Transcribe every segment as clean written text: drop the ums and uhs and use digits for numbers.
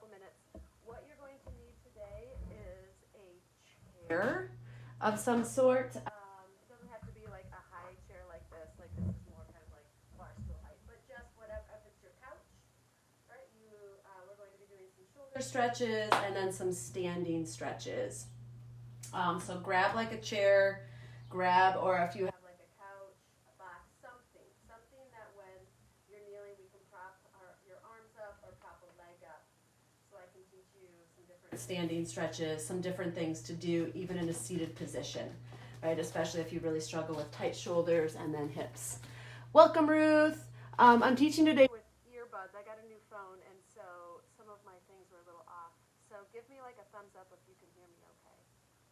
couple minutes. What you're going to need today is a chair of some sort. It doesn't have to be like a high chair like this. Like this is more kind of like bar stool height, but just whatever. If it's your couch, right? We're going to be doing some shoulder stretches and then some standing stretches. So grab like a chair, or if you have like a couch, a box, something that when you're kneeling, we can prop your arms up or prop a leg up. So I can teach you some different standing stretches, some different things to do even in a seated position, right? Especially if you really struggle with tight shoulders and then hips. Welcome, Ruth. I'm teaching today with earbuds. I got a new phone, and so some of my things were a little off. So give me like a thumbs up if you can hear me okay.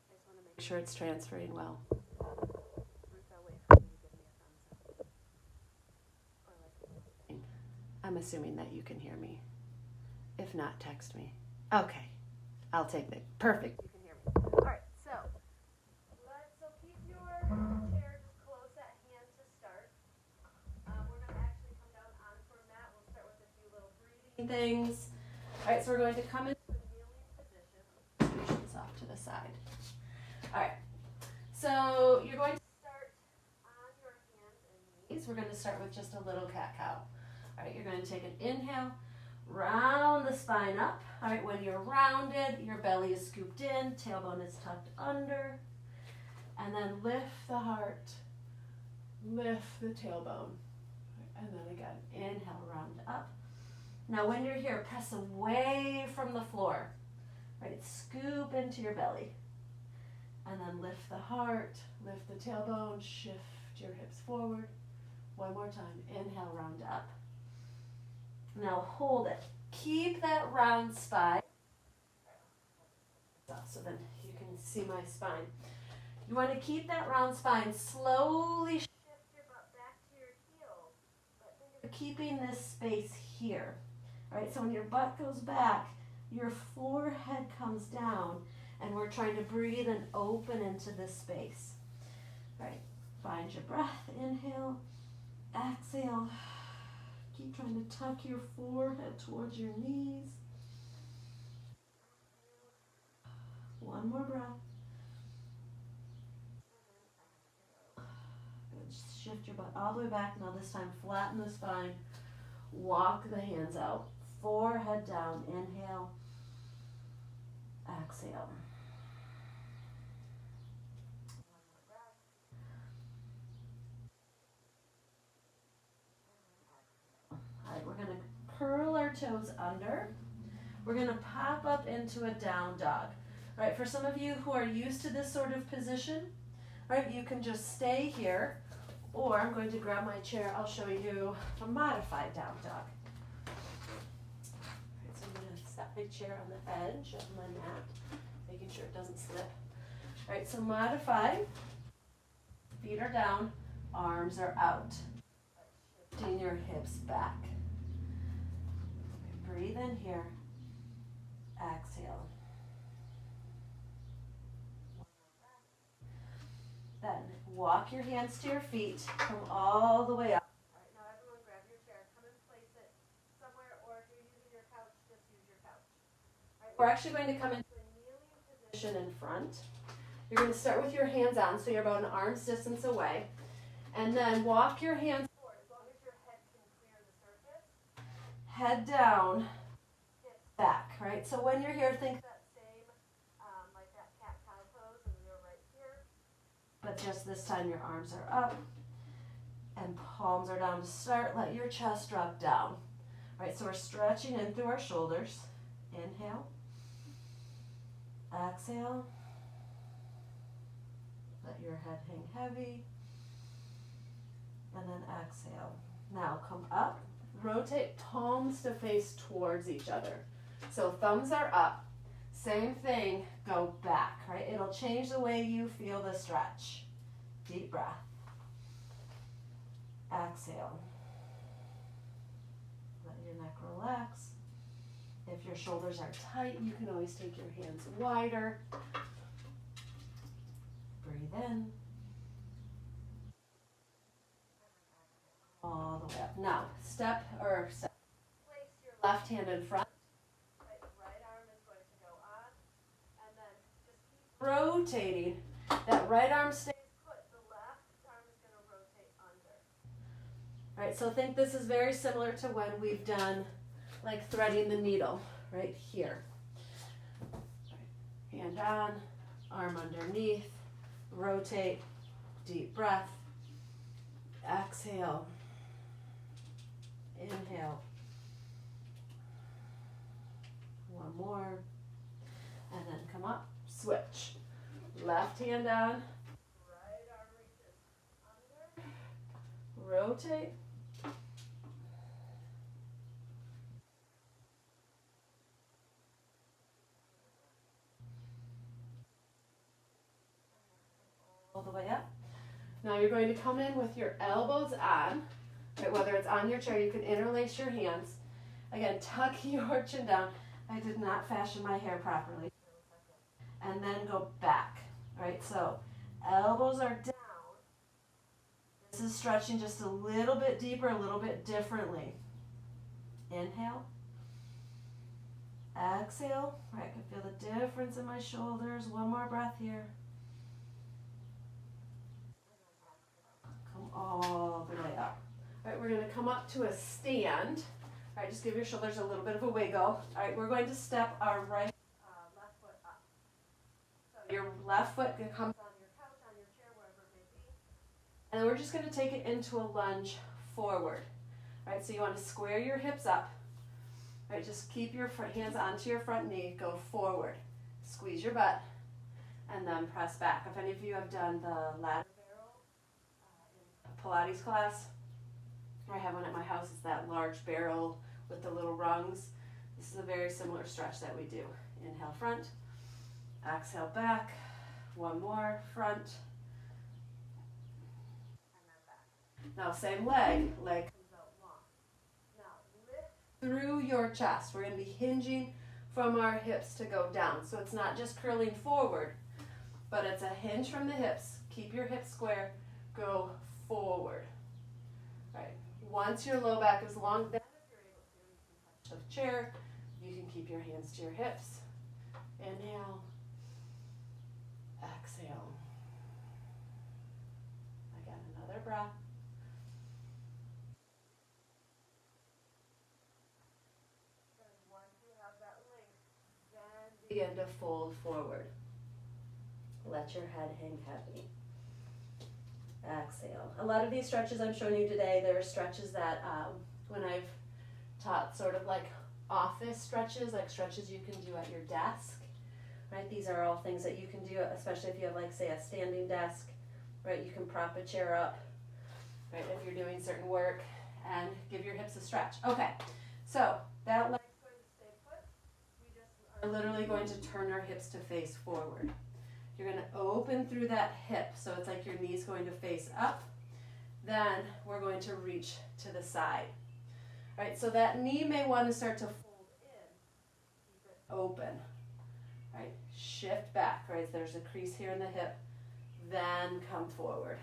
I just want to make sure it's transferring well. Ruth, I'll wait for you to give me a thumbs up. Or like a little thing. I'm assuming that you can hear me. If not, text me. Okay. I'll take that. Perfect. You can hear me. All right. So keep your chair just close at hand to start. We're going to actually come down onto our mat. We'll start with a few little breathing things. All right. So we're going to come into a kneeling position. Push this off to the side. All right. So you're going to start on your hands and knees. We're going to start with just a little cat-cow. All right. You're going to take an inhale. Round the spine up. All right, when you're rounded, your belly is scooped in, tailbone is tucked under, and then lift the heart, lift the tailbone, and then again, inhale, round up. Now when you're here, press away from the floor, right, scoop into your belly, and then lift the heart, lift the tailbone, shift your hips forward. One more time, inhale, round up. Now hold it. Keep that round spine. So then you can see my spine. You want to keep that round spine. Slowly shift your butt back to your heels. But think of keeping this space here. All right, so when your butt goes back, your forehead comes down, and we're trying to breathe and open into this space. All right, find your breath. Inhale, exhale. Keep trying to tuck your forehead towards your knees. One more breath. Good. Shift your butt all the way back. Now this time flatten the spine. Walk the hands out. Forehead down. Inhale. Exhale. All right, we're going to curl our toes under. We're going to pop up into a down dog. All right, for some of you who are used to this sort of position, all right, you can just stay here, or I'm going to grab my chair. I'll show you a modified down dog. All right, so I'm going to set my chair on the edge of my mat, making sure it doesn't slip. All right, so modified. Feet are down, arms are out. Shifting your hips back. Breathe in here. Exhale. Then walk your hands to your feet. Come all the way up. All right, now everyone grab your chair. Come and place it somewhere, or if you're using your couch, just use your couch. All right, we're actually going to come into a kneeling position in front. You're going to start with your hands on, so you're about an arm's distance away. And then walk your hands forward as long as your head can clear the surface. Head down, hips back, right? So when you're here, think that same, like that cat-cow pose, and you're right here. But just this time your arms are up and palms are down to start. Let your chest drop down. All right, so we're stretching in through our shoulders. Inhale. Exhale. Let your head hang heavy. And then exhale. Now come up. Rotate palms to face towards each other. So thumbs are up. Same thing, go back, right? It'll change the way you feel the stretch. Deep breath. Exhale. Let your neck relax. If your shoulders are tight, you can always take your hands wider. Breathe in. All the way up. Now, place your left hand in front. Right rotating. That right arm stays put. The left arm is going to rotate under. All right, so think this is very similar to when we've done like threading the needle right here. Right. Hand on, arm underneath, rotate, deep breath, exhale, inhale, one more, and then come up, switch. Left hand on, right arm reaches under, rotate, all the way up. Now you're going to come in with your elbows on, right, whether it's on your chair, you can interlace your hands. Again, tuck your chin down. I did not fashion my hair properly. And then go back, right? So elbows are down. This is stretching just a little bit deeper, a little bit differently. Inhale. Exhale. Right, I can feel the difference in my shoulders. One more breath here. Come all the way up. All right, we're going to come up to a stand. All right, just give your shoulders a little bit of a wiggle. All right, we're going to step our left foot up. So your left foot comes on your couch, on your chair, wherever it may be. And then we're just going to take it into a lunge forward. All right, so you want to square your hips up. All right, just keep your hands onto your front knee. Go forward. Squeeze your butt. And then press back. If any of you have done the ladder barrel in Pilates class, I have one at my house. It's that large barrel with the little rungs. This is a very similar stretch that we do. Inhale, front. Exhale, back. One more, front. And then back. Now, same leg. Leg comes out long. Now, lift through your chest. We're going to be hinging from our hips to go down. So it's not just curling forward, but it's a hinge from the hips. Keep your hips square. Go forward. All right. Once your low back is long, then if you're able to, you can touch the chair. You can keep your hands to your hips. Inhale. Exhale. Again, another breath. And once you have that length, then begin to fold forward. Let your head hang heavy. Exhale. A lot of these stretches I'm showing you today, there are stretches that when I've taught sort of like office stretches, like stretches you can do at your desk, right? These are all things that you can do, especially if you have like say a standing desk, right? You can prop a chair up, right? If you're doing certain work and give your hips a stretch. Okay, so that leg's going to stay put. We just are literally going to turn our hips to face forward. You're going to open through that hip, so it's like your knee's going to face up. Then we're going to reach to the side. All right, so that knee may want to start to fold in. Keep it open. All right, shift back, right? There's a crease here in the hip. Then come forward.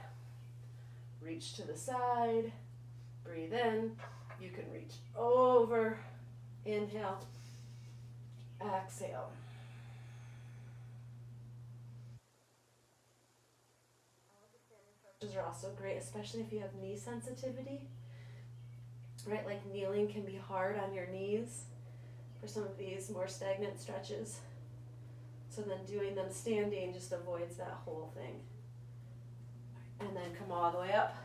Reach to the side. Breathe in. You can reach over. Inhale. Exhale. Stretches are also great, especially if you have knee sensitivity, right? Like kneeling can be hard on your knees for some of these more stagnant stretches. So then doing them standing just avoids that whole thing. And then come all the way up.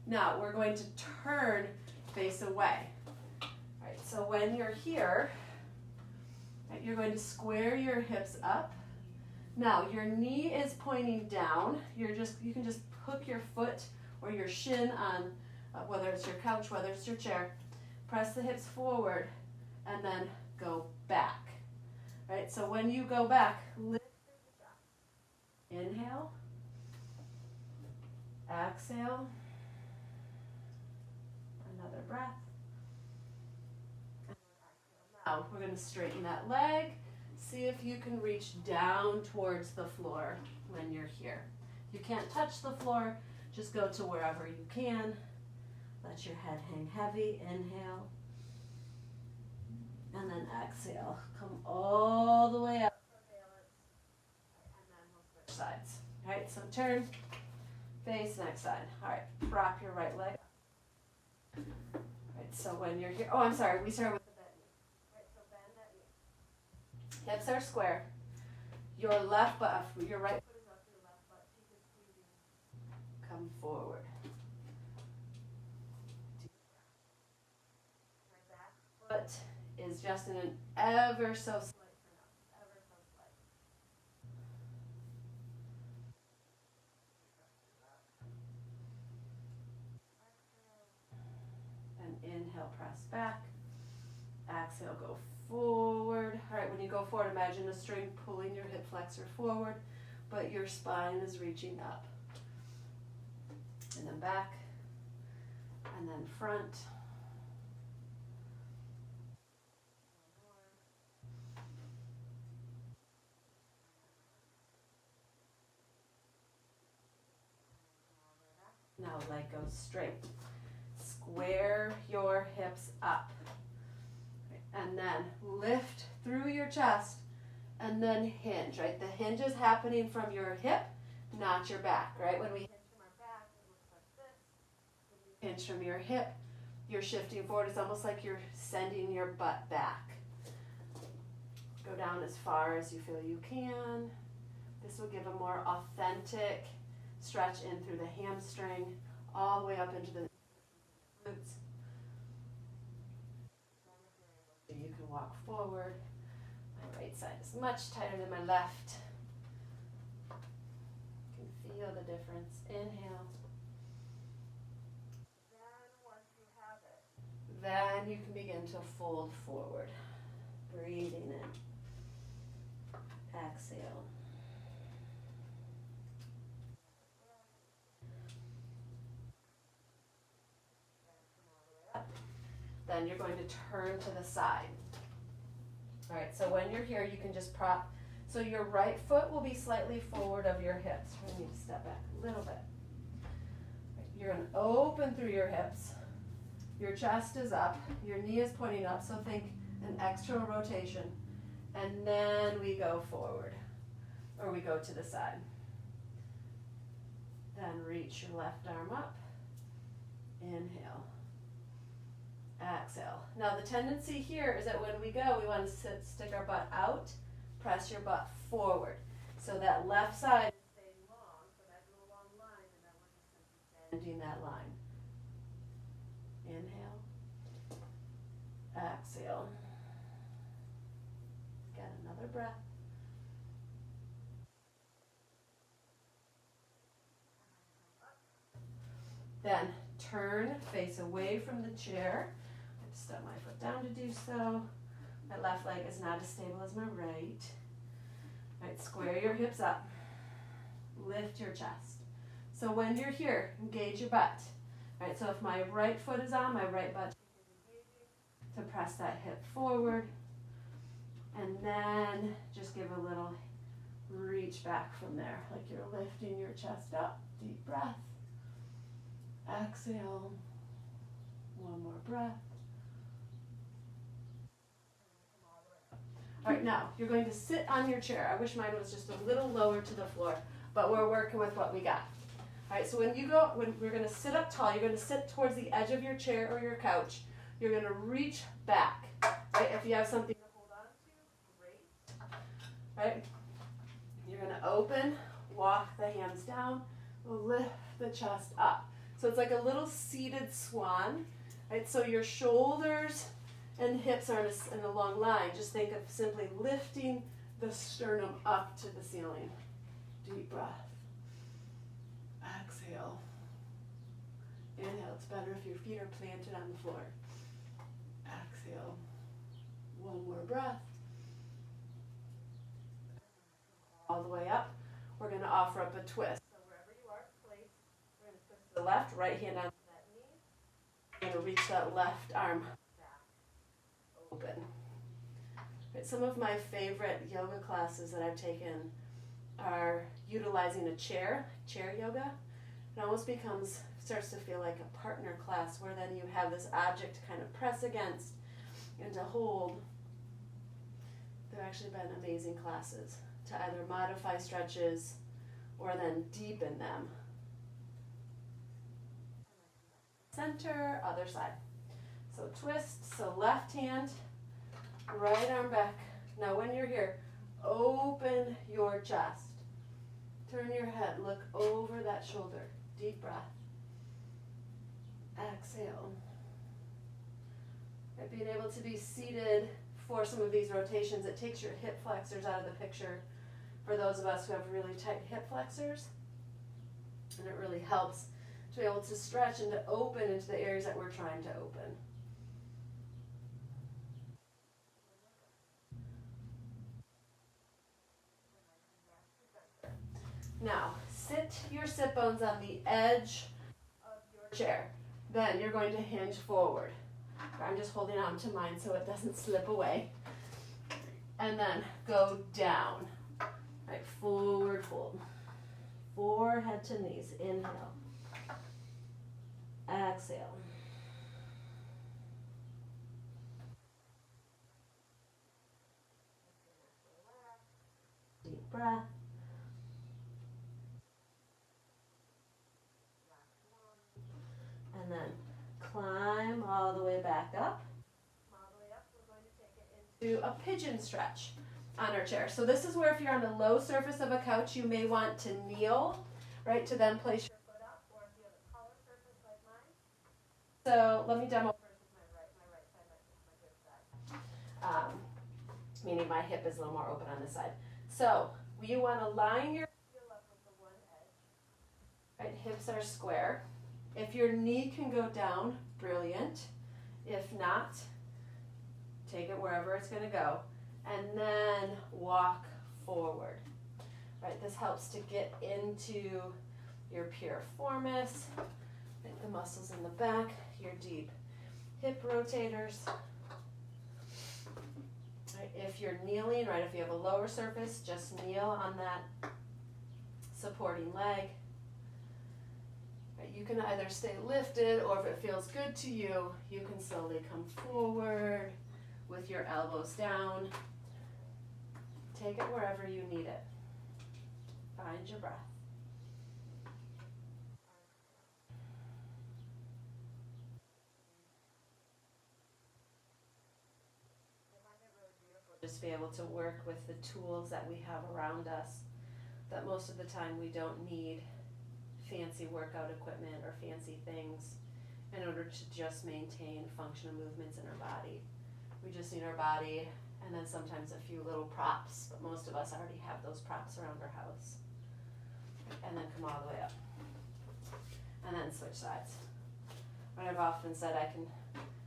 Now we're going to turn face away. All right, so when you're here, right, you're going to square your hips up. Now your knee is pointing down. You can just hook your foot or your shin on, whether it's your couch, whether it's your chair. Press the hips forward and then go back. Right? So when you go back, lift through the chest. Inhale. Exhale. Another breath. And exhale. Now we're going to straighten that leg. See if you can reach down towards the floor when you're here. You can't touch the floor, just go to wherever you can. Let your head hang heavy. Inhale. And then exhale. Come all the way up for balance. And then we'll sides. All right, so turn, face, next side. All right, prop your right leg up. All right, so when you're here, oh, I'm sorry, we started with the bent knee. All right, so bend that knee. Hips are square. Your left butt, your right foot is up, your left butt cheek is squeezing. Come forward. My back foot is just in an ever so slight turn up, ever so slight. And inhale, press back. Exhale, go forward. All right, when you go forward, imagine a string pulling your hip flexor forward, but your spine is reaching up. And then back, and then front. Now leg goes straight. Square your hips up. And then lift through your chest and then hinge, right? The hinge is happening from your hip, not your back, right? When we hinge from our back, it looks like this. When you hinge from your hip, you're shifting forward. It's almost like you're sending your butt back. Go down as far as you feel you can. This will give a more authentic stretch in through the hamstring, all the way up into the glutes. You can walk forward. My right side is much tighter than my left. You can feel the difference. Inhale. Then once you have it, then you can begin to fold forward. Breathing in. Exhale. Then you're going to turn to the side. All right, so when you're here, you can just prop. So your right foot will be slightly forward of your hips. We need to step back a little bit. You're going to open through your hips. Your chest is up. Your knee is pointing up, so think an external rotation. And then we go forward, or we go to the side. Then reach your left arm up. Inhale. Exhale. Now the tendency here is that when we go, we want to stick our butt out, press your butt forward. So that left side is staying long, so that little long line, and then we're just simply bending that line. Inhale. Exhale. Get another breath. Then turn, face away from the chair. Step my foot down to do so. My left leg is not as stable as my right. All right, square your hips up. Lift your chest. So when you're here, engage your butt. All right, so if my right foot is on, my right butt is engaging to press that hip forward. And then just give a little reach back from there, like you're lifting your chest up. Deep breath. Exhale. One more breath. All right, now you're going to sit on your chair. I wish mine was just a little lower to the floor, but we're working with what we got. All right, so when we're going to sit up tall, you're going to sit towards the edge of your chair or your couch. You're going to reach back. Right? If you have something to hold on to, great. Right? You're going to open, walk the hands down, lift the chest up. So it's like a little seated swan. Right? So your shoulders and hips are in a long line. Just think of simply lifting the sternum up to the ceiling. Deep breath. Exhale. Inhale. It's better if your feet are planted on the floor. Exhale. One more breath. All the way up. We're going to offer up a twist. So wherever you are, place. We're going to twist to the left, right hand onto that knee. We're going to reach that left arm open. Right, some of my favorite yoga classes that I've taken are utilizing a chair yoga. It almost starts to feel like a partner class where then you have this object to kind of press against and to hold. There have actually been amazing classes to either modify stretches or then deepen them. Center, other side. So twist, so left hand, right arm back. Now when you're here, open your chest. Turn your head, look over that shoulder. Deep breath. Exhale. Right, being able to be seated for some of these rotations, it takes your hip flexors out of the picture for those of us who have really tight hip flexors. And it really helps to be able to stretch and to open into the areas that we're trying to open. Now, sit your sit bones on the edge of your chair. Then you're going to hinge forward. I'm just holding on to mine so it doesn't slip away. And then go down. Right, forward fold. Forehead to knees. Inhale. Exhale. Deep breath. And then climb all the way back up. All the way up, we're going to take it into a pigeon stretch on our chair. So this is where if you're on the low surface of a couch, you may want to kneel, right, to then place your foot up, or if you have a taller surface like mine. So let me demo first with my right side, my good side. Meaning my hip is a little more open on this side. So you want to line your heel up with the one edge. Right, hips are square. If your knee can go down, brilliant. If not, take it wherever it's going to go. And then walk forward. Right, this helps to get into your piriformis, the muscles in the back, your deep hip rotators. Right, if you're kneeling, right, if you have a lower surface, just kneel on that supporting leg. You can either stay lifted, or if it feels good to you, you can slowly come forward with your elbows down. Take it wherever you need it. Find your breath. Just be able to work with the tools that we have around us, that most of the time we don't need fancy workout equipment or fancy things in order to just maintain functional movements in our body. We just need our body and then sometimes a few little props, but most of us already have those props around our house. And then come all the way up. And then switch sides. What I've often said, I can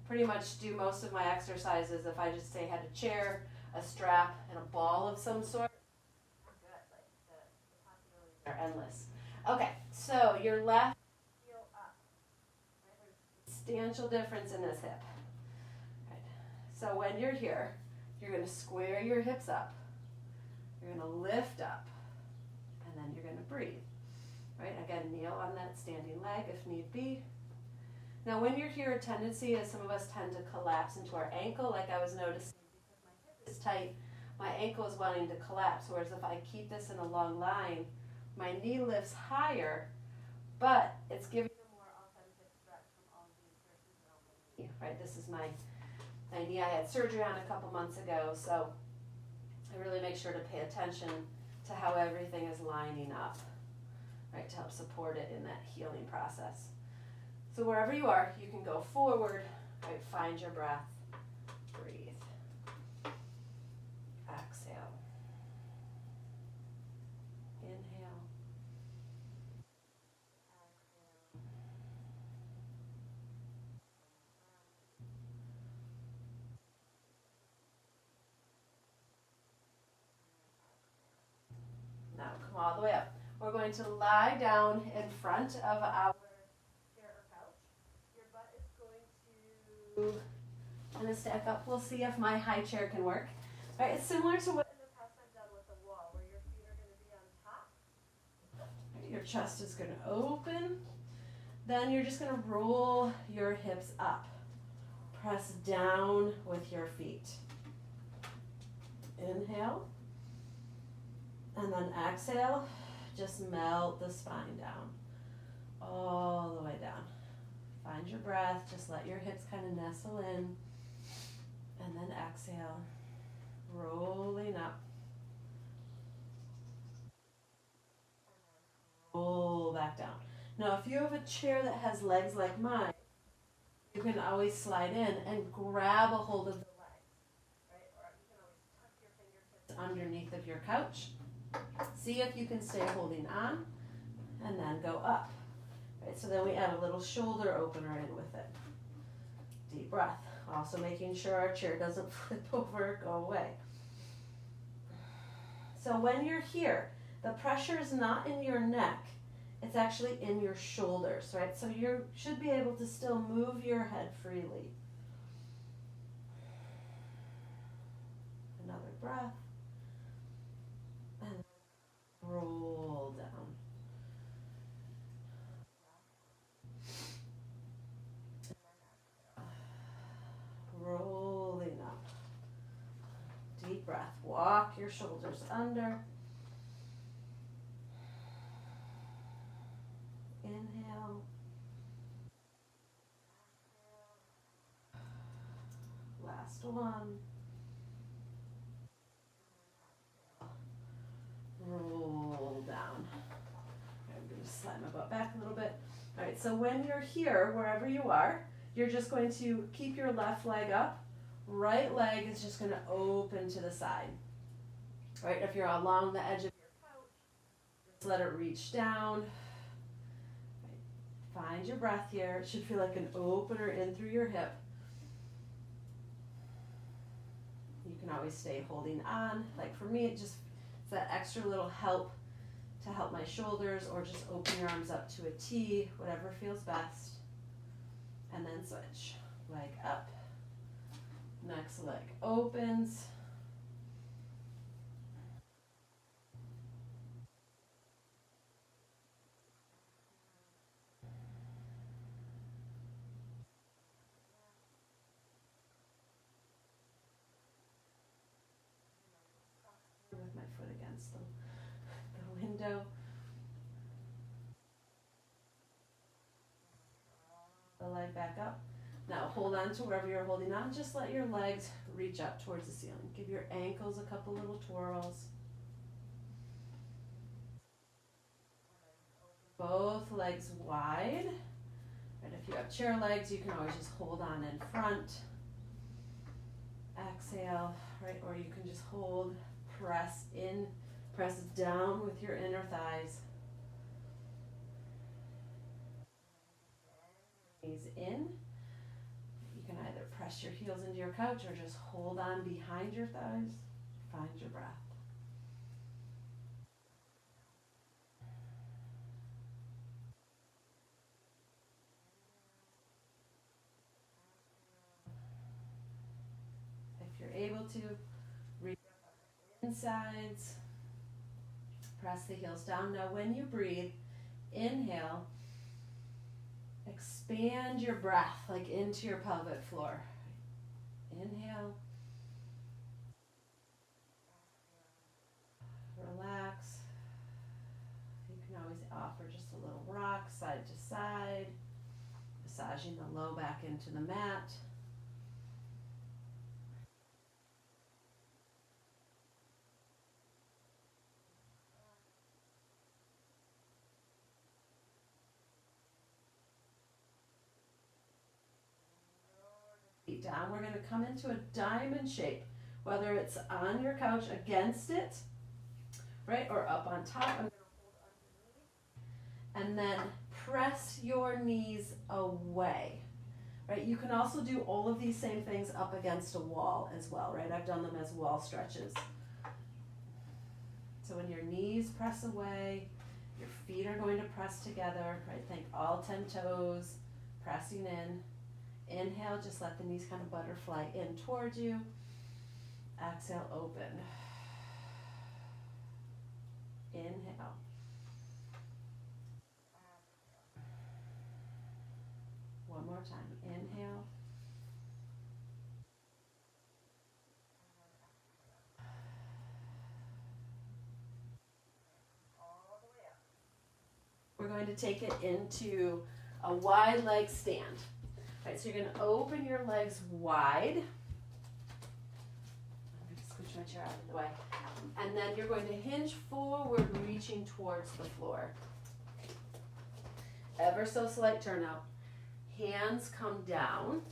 pretty much do most of my exercises if I just say I had a chair, a strap, and a ball of some sort. I'm good. Like the possibilities are endless. Okay, so your left heel up. Right, there's a substantial difference in this hip. Right. So when you're here, you're going to square your hips up. You're going to lift up. And then you're going to breathe. Right, again, kneel on that standing leg if need be. Now when you're here, a tendency is some of us tend to collapse into our ankle, like I was noticing. Because my hip is tight, my ankle is wanting to collapse, whereas if I keep this in a long line, my knee lifts higher, but it's giving a more authentic stretch from all of the insertions around the knee. Right, this is my knee I had surgery on a couple months ago, so I really make sure to pay attention to how everything is lining up, right, to help support it in that healing process. So wherever you are, you can go forward, right, find your breath, breathe, exhale, inhale, exhale, now come all the way up. We're going to lie down in front of our I'm going to stack up. We'll see if my high chair can work. All right, it's similar to what in the past I've done with the wall, where your feet are going to be on top. Right, your chest is going to open. Then you're just going to roll your hips up. Press down with your feet. Inhale. And then exhale. just melt the spine down, all the way down. Find your breath, just let your hips kind of nestle in, and then exhale, rolling up. Roll back down. Now, if you have a chair that has legs like mine, you can always slide in and grab a hold of the legs, right? Or you can always tuck your fingertips underneath of your couch. See if you can stay holding on, and then go up. Right, so then we add a little shoulder opener in with it. Deep breath. Also making sure our chair doesn't flip over, go away. So when you're here, the pressure is not in your neck, it's actually in your shoulders, right? So you should be able to still move your head freely. Another breath. And roll down. Rolling up. Deep breath. Walk your shoulders under. Inhale. Last one. Roll down. I'm going to slide my butt back a little bit. All right, so when you're here, wherever you are, you're just going to keep your left leg up. Right leg is just going to open to the side. All right, if you're along the edge of your couch, just let it reach down. Right. Find your breath here. It should feel like an opener in through your hip. You can always stay holding on. Like for me, it's that extra little help to help my shoulders, or just open your arms up to a T, whatever feels best. And then switch. Leg up. Next leg opens. With my foot against the window. The leg back up. Now hold on to wherever you're holding on. Just let your legs reach up towards the ceiling. Give your ankles a couple little twirls. Both legs wide. And if you have chair legs, you can always just hold on in front. Exhale, right? Or you can just hold, press in, press down with your inner thighs. Knees in. You can either press your heels into your couch or just hold on behind your thighs. Find your breath. If you're able to, reach up insides. Press the heels down. Now when you breathe, inhale. Expand your breath like into your pelvic floor. Inhale. Relax. You can always offer just a little rock side to side, massaging the low back into the mat. Feet down. We're going to come into a diamond shape, whether it's on your couch against it, right, or up on top. I'm going to hold underneath, and then press your knees away, right? You can also do all of these same things up against a wall as well, right? I've done them as wall stretches. So when your knees press away, your feet are going to press together, right? Think all 10 toes pressing in. Inhale, just let the knees kind of butterfly in towards you. Exhale, open. Inhale. One more time. Inhale. All the way going to take it into a wide leg stand. All right, so you're going to open your legs wide. I'm going to scooch my chair out of the way. And then you're going to hinge forward, reaching towards the floor. Ever so slight turn out. Hands come down.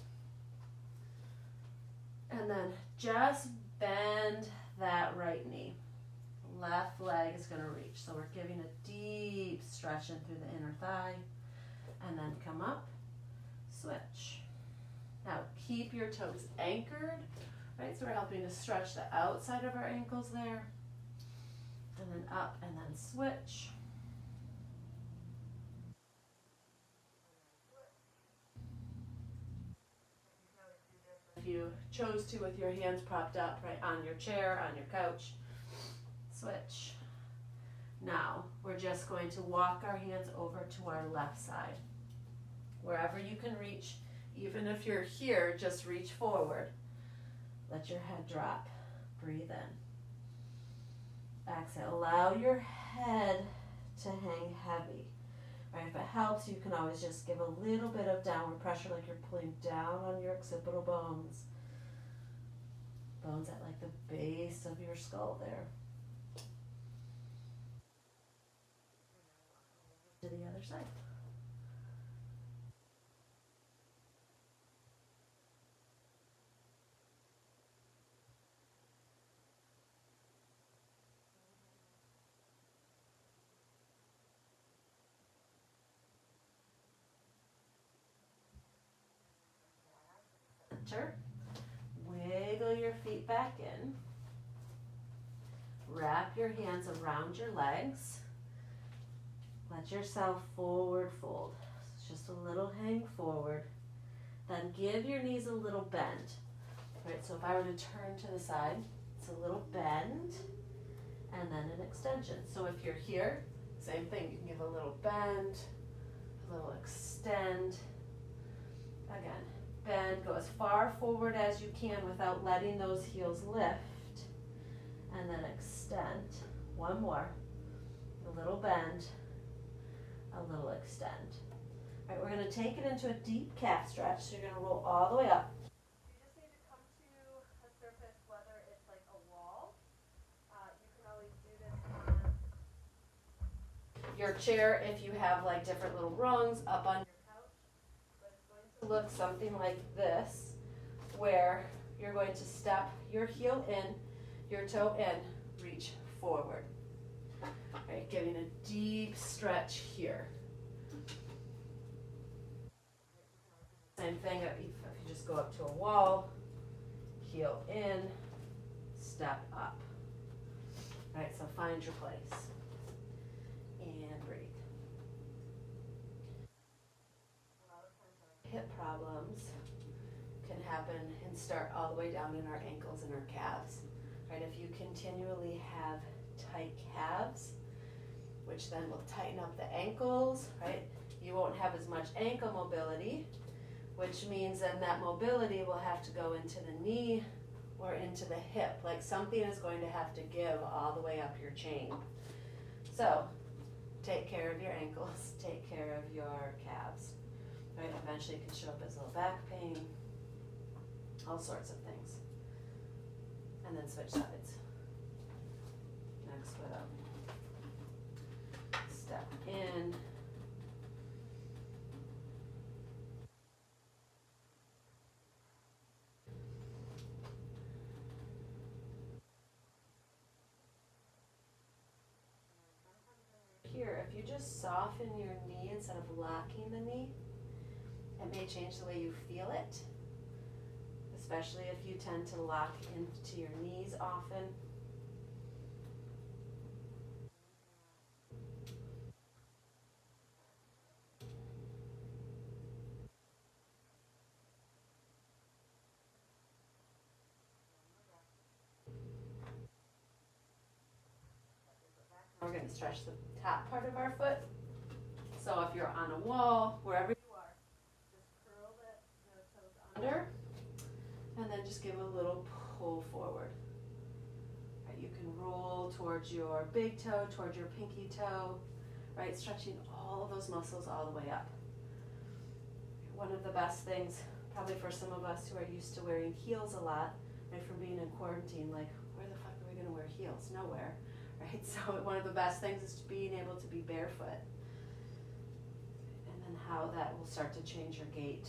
And then just bend that right knee. Left leg is going to reach. So we're giving a deep stretch in through the inner thigh. And then come up, switch. Now keep your toes anchored, right? So we're helping to stretch the outside of our ankles there. And then up and then switch. If you chose to with your hands propped up right on your chair, on your couch, switch. Now we're just going to walk our hands over to our left side. Wherever you can reach, even if you're here, just reach forward. Let your head drop. Breathe in. Exhale. Allow your head to hang heavy. Right, if it helps, you can always just give a little bit of downward pressure like you're pulling down on your occipital bones. Bones at like the base of your skull there. To the other side. Center. Wiggle your feet back in. Wrap your hands around your legs. Let yourself forward fold. It's just a little hang forward. Then give your knees a little bend. Right, so if I were to turn to the side, it's a little bend and then an extension. So if you're here, same thing. You can give a little bend, a little extend. Again, bend, go as far forward as you can without letting those heels lift. And then extend. One more. A little bend, a little extend. All right, we're going to take it into a deep calf stretch. So you're going to roll all the way up. You just need to come to a surface, whether it's like a wall. You can always do this on your chair if you have like different little rungs up on your couch. But it's going to look something like this, where you're going to step your heel in, your toe in, reach forward. Right, getting a deep stretch here. Same thing if you just go up to a wall, heel in, step up. All right, so find your place and breathe. A lot of times our hip problems can happen and start all the way down in our ankles and our calves. Right, if you continually have tight calves, which then will tighten up the ankles, right? You won't have as much ankle mobility, which means then that mobility will have to go into the knee or into the hip. Like something is going to have to give all the way up your chain. So take care of your ankles, take care of your calves. Right? Eventually it can show up as low back pain, all sorts of things. And then switch sides. Next foot up. Step in. Here, if you just soften your knee instead of locking the knee, it may change the way you feel it, especially if you tend to lock into your knees often. We're going to stretch the top part of our foot. So if you're on a wall, wherever you are, just curl the toes under and then just give a little pull forward. Right, you can roll towards your big toe, towards your pinky toe, right? Stretching all of those muscles all the way up. One of the best things, probably for some of us who are used to wearing heels a lot, right, from being in quarantine, like, where the fuck are we gonna wear heels? Nowhere, right? So one of the best things is being able to be barefoot. And then how that will start to change your gait,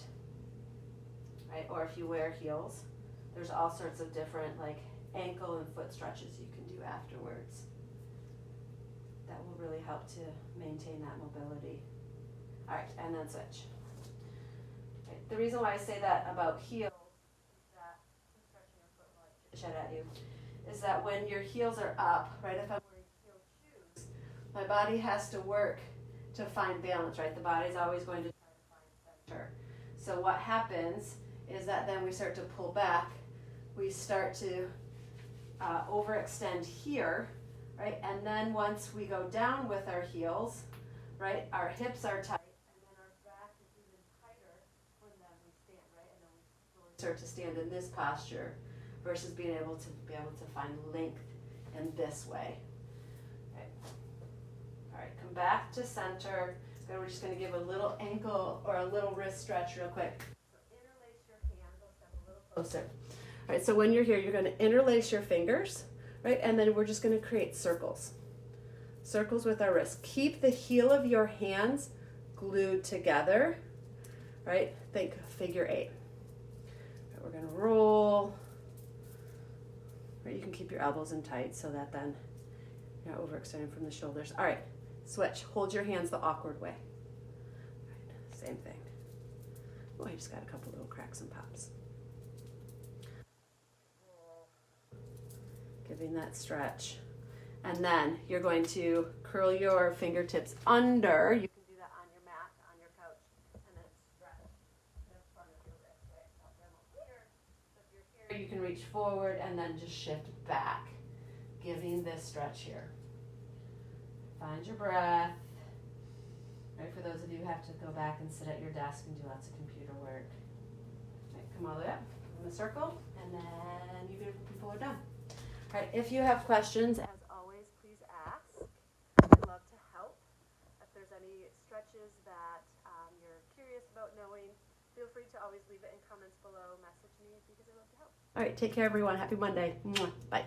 right? Or if you wear heels, there's all sorts of different, like, ankle and foot stretches you can do afterwards. That will really help to maintain that mobility. All right, and then switch. Right. The reason why I say that about heels is that, I'm stretching your foot while I chit-chat at you, is that when your heels are up, right, if I'm wearing heel shoes, my body has to work to find balance, right? The body's always going to try to find center. So what happens is that then we start to pull back, we start to overextend here, right? And then once we go down with our heels, right, our hips are tight, and then our back is even tighter when then we stand, right? And then we start to stand in this posture versus being able to find length in this way. Okay. All right, come back to center. So we're just going to give a little ankle or a little wrist stretch real quick. So interlace your hands. I'll step a little closer. All right, so when you're here, you're going to interlace your fingers, right? And then we're just going to create circles. Circles with our wrists. Keep the heel of your hands glued together, right? Think figure 8. Right, we're going to roll. Right, you can keep your elbows in tight so that then you're not overextending from the shoulders. All right, switch. Hold your hands the awkward way. All right, same thing. Oh, I just got a couple little cracks and pops. Giving that stretch. And then you're going to curl your fingertips under. You can do that on your mat, on your couch, and then stretch the front of your wrist, right? So if you're here, you can reach forward and then just shift back, giving this stretch here. Find your breath. Right, for those of you who have to go back and sit at your desk and do lots of computer work. Right, come all the way up in a circle, and then you can pull it down. All right, if you have questions, as always, please ask. I'd love to help. If there's any stretches that you're curious about knowing, feel free to always leave it in comments below. Message me because I'd love to help. All right, take care, everyone. Happy Monday. Bye.